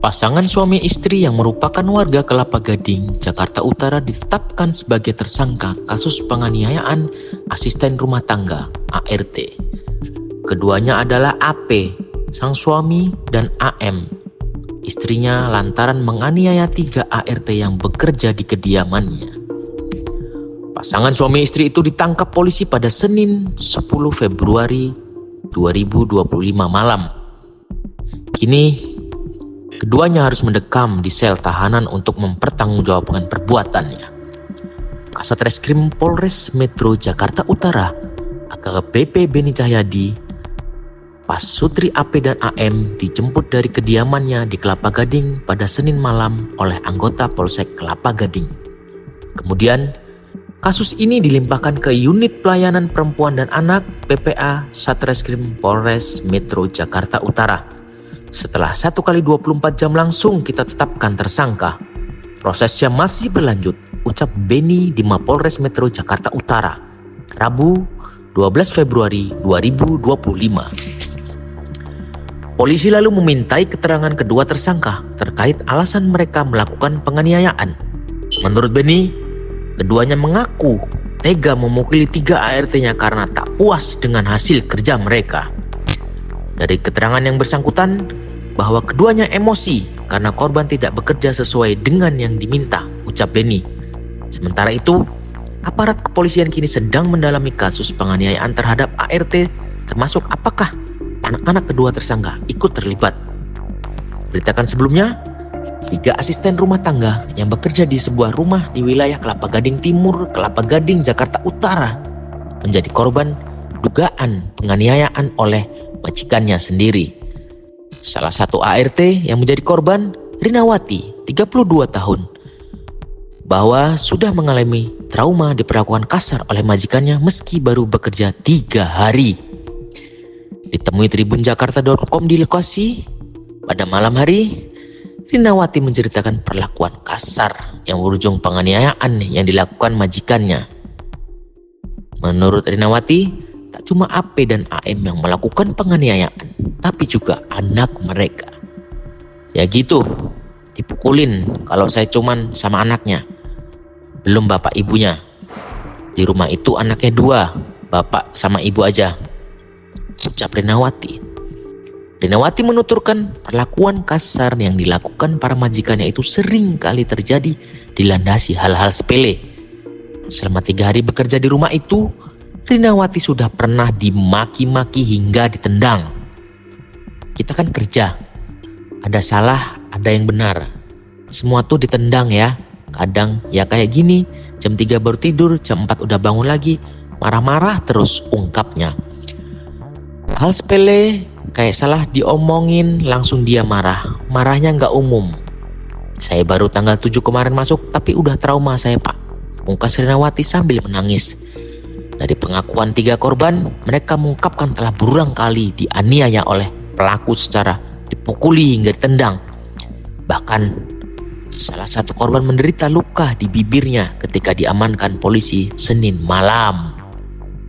Pasangan suami istri yang merupakan warga Kelapa Gading, Jakarta Utara ditetapkan sebagai tersangka kasus penganiayaan asisten rumah tangga (ART). Keduanya adalah AP, sang suami, dan AM, istrinya, lantaran menganiaya 3 ART yang bekerja di kediamannya. Pasangan suami istri itu ditangkap polisi pada Senin 10 Februari 2025 malam. Kini keduanya harus mendekam di sel tahanan untuk mempertanggungjawabkan perbuatannya. Kasat Reskrim Polres Metro Jakarta Utara, AKBP Beni Cahyadi, Pasutri AP dan AM dijemput dari kediamannya di Kelapa Gading pada Senin malam oleh anggota Polsek Kelapa Gading. Kemudian, kasus ini dilimpahkan ke Unit Pelayanan Perempuan dan Anak PPA Satreskrim Polres Metro Jakarta Utara. Setelah 1 kali 24 jam langsung kita tetapkan tersangka. Prosesnya masih berlanjut, ucap Beni di Mapolres Metro Jakarta Utara, Rabu 12 Februari 2025. Polisi lalu memintai keterangan kedua tersangka terkait alasan mereka melakukan penganiayaan. Menurut Beni, keduanya mengaku tega memukuli 3 ART-nya karena tak puas dengan hasil kerja mereka. Dari keterangan yang bersangkutan, bahwa keduanya emosi karena korban tidak bekerja sesuai dengan yang diminta, ucap Beni. Sementara itu, aparat kepolisian kini sedang mendalami kasus penganiayaan terhadap ART, termasuk apakah anak-anak kedua tersangka ikut terlibat. Beritakan sebelumnya, 3 asisten rumah tangga yang bekerja di sebuah rumah di wilayah Kelapa Gading Timur, Kelapa Gading, Jakarta Utara menjadi korban dugaan penganiayaan oleh majikannya sendiri. Salah satu ART yang menjadi korban, Rinawati, 32 tahun, bahwa sudah mengalami trauma diperlakukan kasar oleh majikannya meski baru bekerja 3 hari. Ditemui tribunjakarta.com di lokasi pada malam hari, Rinawati menceritakan perlakuan kasar yang berujung penganiayaan yang dilakukan majikannya. Menurut Rinawati, tak cuma AP dan AM yang melakukan penganiayaan, tapi juga anak mereka. Ya gitu, dipukulin kalau saya cuman sama anaknya, belum bapak ibunya. Di rumah itu anaknya 2, bapak sama ibu aja, ucap Rinawati. Rinawati menuturkan perlakuan kasar yang dilakukan para majikannya itu sering kali terjadi dilandasi hal-hal sepele. Selama 3 hari bekerja di rumah itu, Rinawati sudah pernah dimaki-maki hingga ditendang. Kita kan kerja, ada salah, ada yang benar. Semua tuh ditendang ya. Kadang ya kayak gini, jam 3 baru tidur, jam 4 udah bangun lagi, marah-marah terus, ungkapnya. Hal sepele kayak salah diomongin langsung dia marah. Marahnya nggak umum. Saya baru tanggal 7 kemarin masuk tapi udah trauma saya pak, ungkas Rinawati sambil menangis. Dari pengakuan 3 korban, mereka mengungkapkan telah berulang kali dianiaya oleh pelaku secara dipukuli hingga ditendang. Bahkan salah satu korban menderita luka di bibirnya ketika diamankan polisi Senin malam.